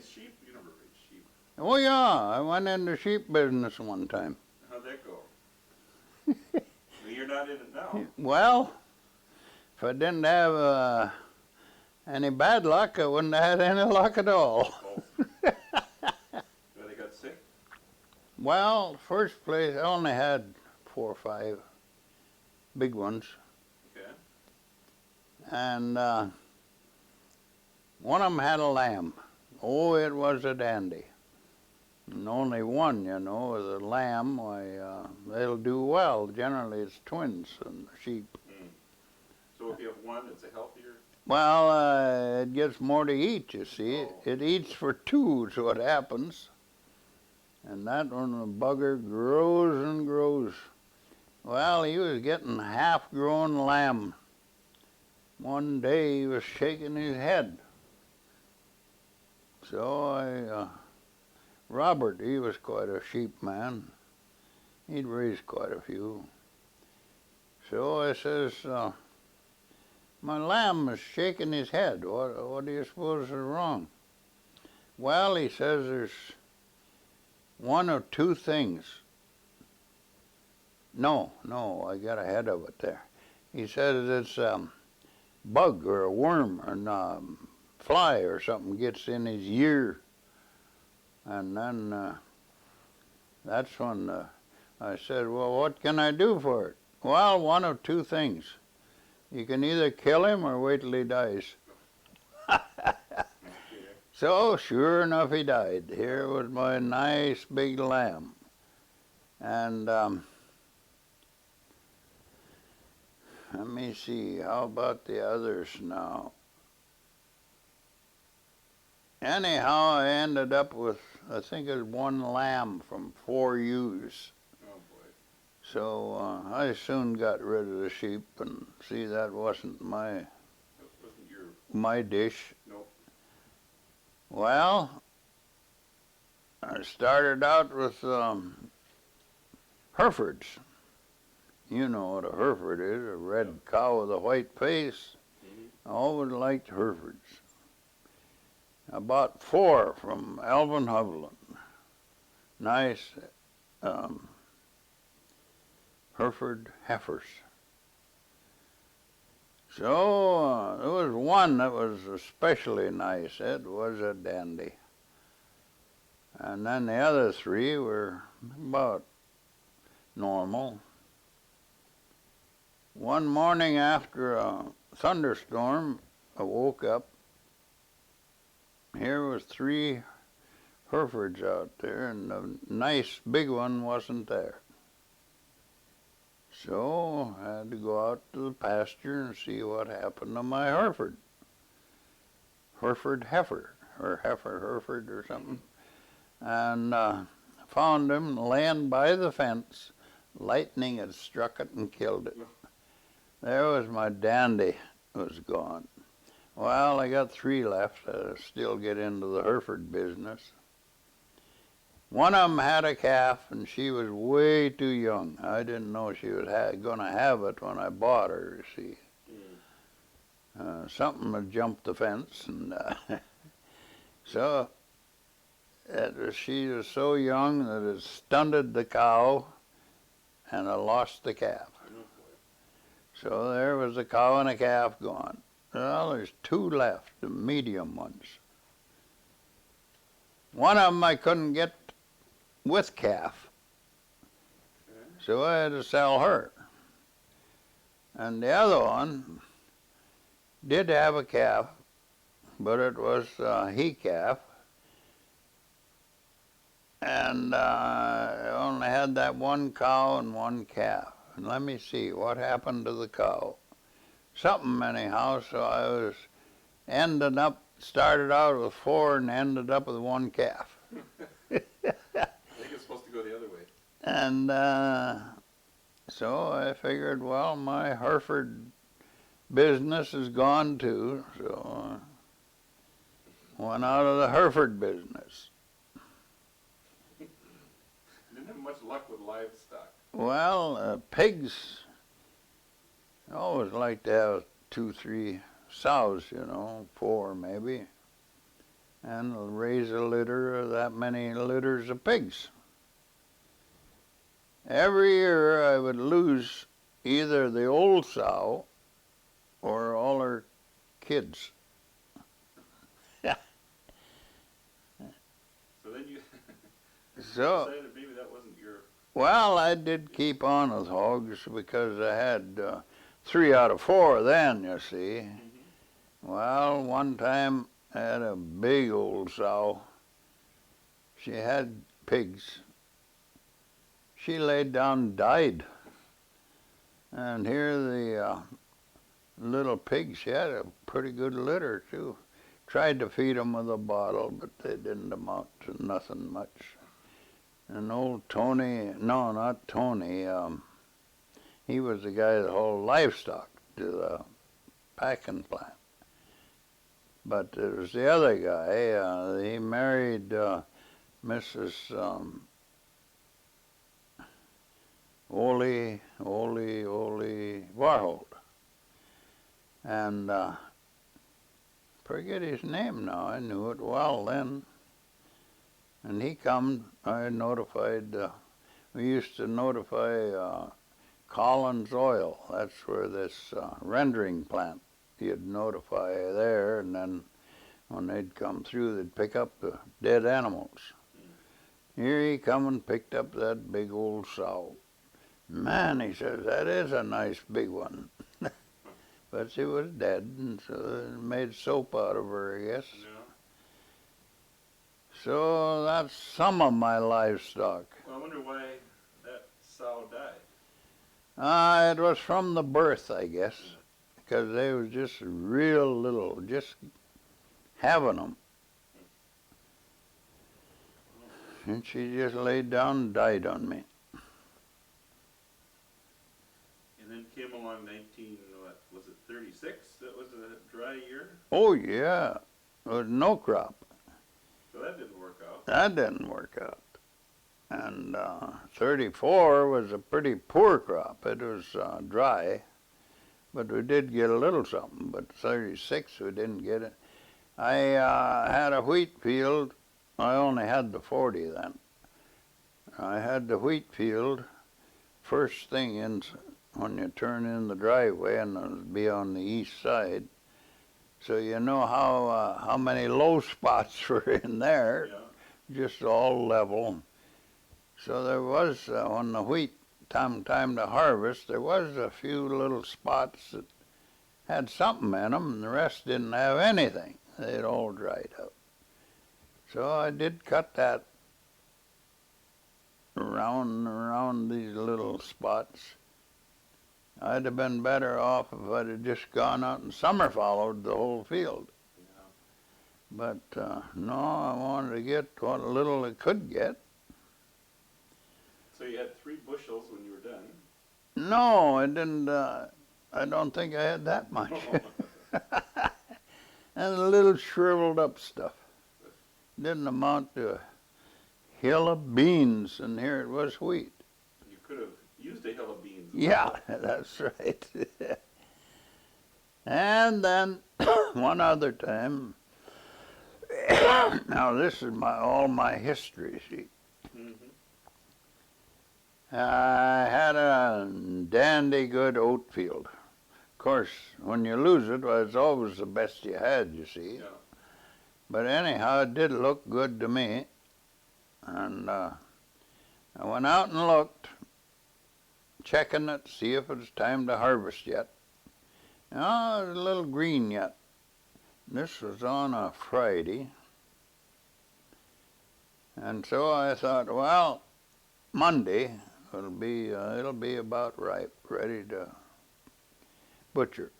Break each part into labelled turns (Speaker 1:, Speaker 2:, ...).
Speaker 1: raise sheep? You never raised sheep.
Speaker 2: Oh yeah, I went into sheep business one time.
Speaker 1: How'd that go? Well, you're not in it now.
Speaker 2: Well, if I didn't have any bad luck, I wouldn't have had any luck at all.
Speaker 1: Oh. Well, they got sick?
Speaker 2: Well, first place, I only had 4 or 5 big ones.
Speaker 1: Okay.
Speaker 2: And one of them had a lamb. Oh, it was a dandy. And only one, you know, with a lamb, why, they'll do well. Generally, it's twins and sheep.
Speaker 1: Mm. So if you have one, it's a healthier?
Speaker 2: Well, it gets more to eat, you see.
Speaker 1: Oh.
Speaker 2: It eats for 2, so it happens. And that one, the bugger, grows and grows. Well, he was getting half-grown lamb. One day he was shaking his head. So Robert, he was quite a sheep man. He'd raised quite a few. So I says, my lamb is shaking his head. What do you suppose is wrong? Well, he says there's 1 or 2 things. No, I got ahead of it there. He says it's bug or a worm or fly or something gets in his ear. And then that's when I said, well, what can I do for it? Well, 1 of 2 things. You can either kill him or wait till he dies. So, sure enough, he died. Here was my nice big lamb. And let me see, how about the others now? Anyhow, I ended up with, I think it was 1 lamb from 4 ewes.
Speaker 1: Oh, boy.
Speaker 2: So I soon got rid of the sheep, and see, that wasn't
Speaker 1: That wasn't your...
Speaker 2: my dish.
Speaker 1: Nope.
Speaker 2: Well, I started out with Herefords. You know what a Hereford is, a red cow with a white face.
Speaker 1: Mm-hmm.
Speaker 2: I always liked Herefords. I bought 4 from Alvin Hovland. Nice Hereford heifers. So there was one that was especially nice. It was a dandy. And then the other 3 were about normal. One morning after a thunderstorm, I woke up. Here was 3 Herefords out there, and the nice big one wasn't there. So I had to go out to the pasture and see what happened to my Hereford. Hereford heifer, or heifer Hereford or something. And found him laying by the fence. Lightning had struck it and killed it. There was my dandy, was gone. Well, I got 3 left. I still get into the Hereford business. One of them had a calf, and she was way too young. I didn't know she was going to have it when I bought her, you see. Something had jumped the fence, and so she was so young that it stunted the cow, and I lost the calf. So there was the cow and a calf gone. Well, there's 2 left, the medium ones. One of them I couldn't get with calf, so I had to sell her. And the other one did have a calf, but it was a he-calf, and I only had that 1 cow and 1 calf. And let me see, what happened to the cow? Something anyhow, so I was started out with 4 and ended up with 1 calf.
Speaker 1: I think it's supposed to go the other way.
Speaker 2: And so I figured, well, my Hereford business is gone too, so I went out of the Hereford business.
Speaker 1: Didn't have much luck with livestock.
Speaker 2: Well, pigs, I always like to have 2, 3 sows, 4 maybe. and raise a litter of that many litters of pigs. Every year I would lose either the old sow or all her kids.
Speaker 1: So then you
Speaker 2: So,
Speaker 1: decided maybe that wasn't your.
Speaker 2: well, I did keep on with hogs because I had 3 out of 4 then, you see. Well, one time I had a big old sow. She had pigs. She laid down and died. And here the little pigs, she had a pretty good litter too. Tried to feed them with a bottle, but they didn't amount to nothing much. And old Tony, no, not Tony, he was the guy that hauled livestock to the packing plant. But there was the other guy, he married Mrs. Ole Warhold. And forget his name now, I knew it well then. And he come, I notified, we used to notify Collins Oil. That's where this rendering plant, you'd notify there, and then when they'd come through, they'd pick up the dead animals. Here he come and picked up that big old sow. Man, he says, that is a nice big one. But she was dead, and so they made soap out of her, I guess.
Speaker 1: Yeah.
Speaker 2: So that's some of my livestock.
Speaker 1: Well, I wonder why that sow died.
Speaker 2: It was from the birth, I guess, because they was just real little, just having them. And she just laid down and died on me.
Speaker 1: And then came along 36? That was a dry year?
Speaker 2: Oh, yeah. There was no crop.
Speaker 1: So that didn't work out.
Speaker 2: That didn't work out. And 34 was a pretty poor crop. It was dry, but we did get a little something. But 36, we didn't get it. I had a wheat field. I only had the 40 then. I had the wheat field first thing in when you turn in the driveway, and it'll be on the east side. So you know how many low spots were in there,
Speaker 1: Yeah.
Speaker 2: just all level. So there was, when the wheat time to harvest, there was a few little spots that had something in them, and the rest didn't have anything. They'd all dried up. So I did cut that around these little spots. I'd have been better off if I'd have just gone out and summer followed the whole field.
Speaker 1: Yeah.
Speaker 2: But no, I wanted to get what little I could get.
Speaker 1: So you had 3 bushels when you were done?
Speaker 2: No, I didn't. I don't think I had that much. And a little shriveled up stuff. Didn't amount to a hill of beans, and here it was wheat.
Speaker 1: You could have used a hill of beans.
Speaker 2: Yeah, that's right. And then one other time, now this is all my history, see.
Speaker 1: Mm-hmm.
Speaker 2: I had a dandy good oat field. Of course, when you lose it, well, it's always the best you had, you see.
Speaker 1: Yeah.
Speaker 2: But anyhow, it did look good to me. And I went out and looked, checking it, see if it was time to harvest yet. No, it was a little green yet. This was on a Friday. And so I thought, well, Monday it'll be about ripe, ready to butcher.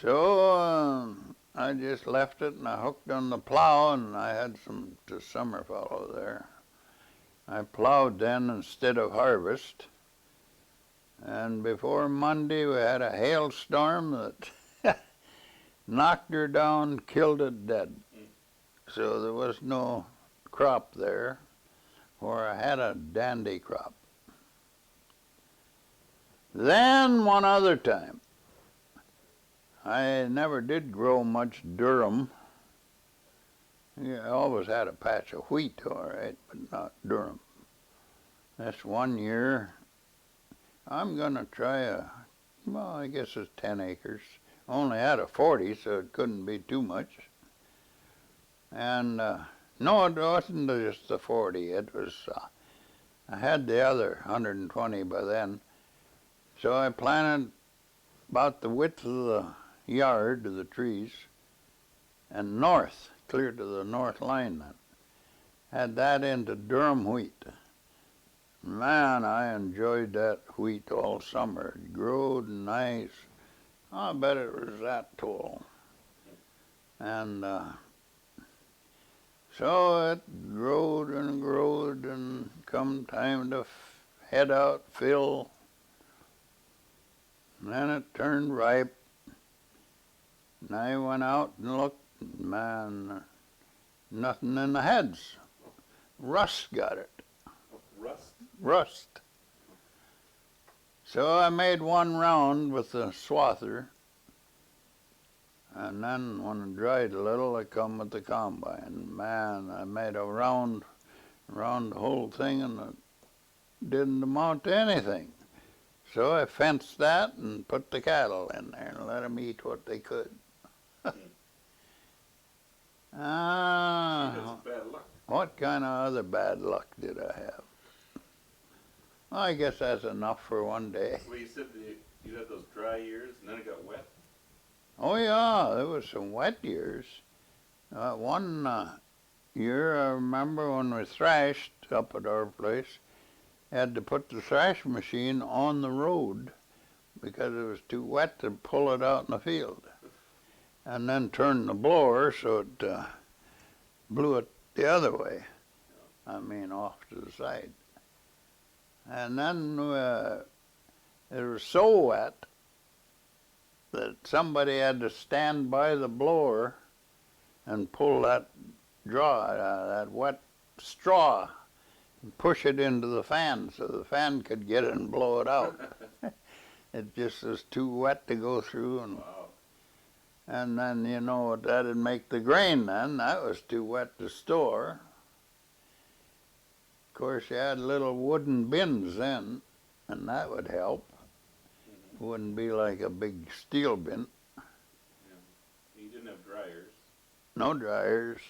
Speaker 2: So I just left it, and I hooked on the plow, and I had some to summer fallow there. I plowed then instead of harvest. And before Monday, we had a hailstorm that knocked her down, killed it dead. So there was no crop there, where I had a dandy crop. Then one other time, I never did grow much durum, Yeah, I always had a patch of wheat, all right, but not durum. This one year, I'm gonna try well, I guess it's 10 acres. Only had a 40, so it couldn't be too much. And no, it wasn't just the 40. It was, I had the other 120 by then. So I planted about the width of the yard of the trees and north, clear to the north line then. Had that into durum wheat. Man, I enjoyed that wheat all summer. It growed nice. I bet it was that tall. And so it growed and come time to head out, fill. And then it turned ripe. And I went out and looked, man, nothing in the heads. Rust got it.
Speaker 1: Rust?
Speaker 2: Rust. So I made one round with the swather, and then when it dried a little, I come with the combine. Man, I made a round the whole thing, and it didn't amount to anything. So I fenced that and put the cattle in there and let them eat what they could.
Speaker 1: That's bad luck.
Speaker 2: What kind of other bad luck did I have? I guess that's enough for one day.
Speaker 1: Well, you said that you had those dry years and then it got wet?
Speaker 2: Oh yeah, there was some wet years. One year I remember when we thrashed up at our place, had to put the thrash machine on the road because it was too wet to pull it out in the field. And then turn the blower so it blew it the other way. I mean off to the side. And then it was so wet that somebody had to stand by the blower and pull that that wet straw and push it into the fan so the fan could get it and blow it out. It just was too wet to go through.
Speaker 1: Wow.
Speaker 2: And then, you know, that'd make the grain then. That was too wet to store. Of course, you had little wooden bins then, and that would help. It wouldn't be like a big steel bin.
Speaker 1: Yeah. You didn't have dryers.
Speaker 2: No dryers.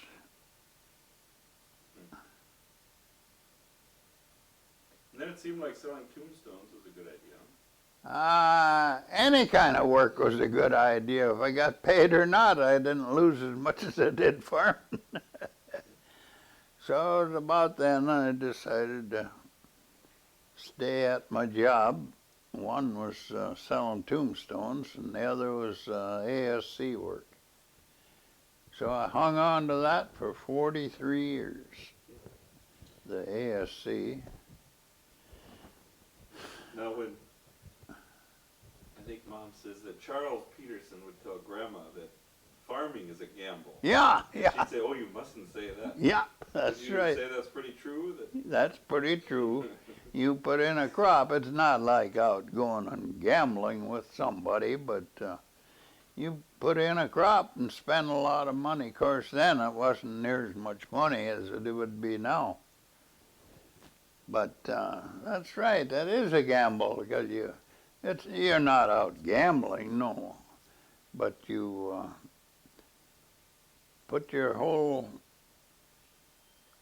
Speaker 1: And then it seemed like selling tombstones was a good idea.
Speaker 2: Any kind of work was a good idea. If I got paid or not, I didn't lose as much as I did farming. So it was about then I decided to stay at my job. One was selling tombstones and the other was ASC work. So I hung on to that for 43 years, the ASC.
Speaker 1: Now when, I think Mom says that Charles Peterson would tell Grandma that farming is a gamble.
Speaker 2: Yeah.
Speaker 1: She'd say, oh, you mustn't say that.
Speaker 2: Yeah, that's right.
Speaker 1: Would you say that's pretty true?
Speaker 2: That's pretty true. You put in a crop, it's not like out going and gambling with somebody, but you put in a crop and spend a lot of money. Of course, then it wasn't near as much money as it would be now. But that's right, that is a gamble because you're not out gambling, no. But you put your whole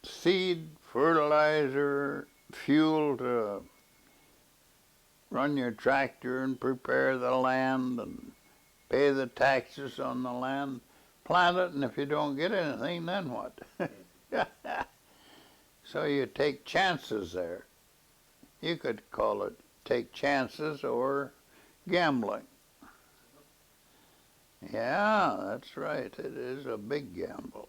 Speaker 2: seed, fertilizer, fuel to run your tractor and prepare the land and pay the taxes on the land, plant it, and if you don't get anything, then what? So you take chances there. You could call it take chances or gambling. Yeah, that's right. It is a big gamble.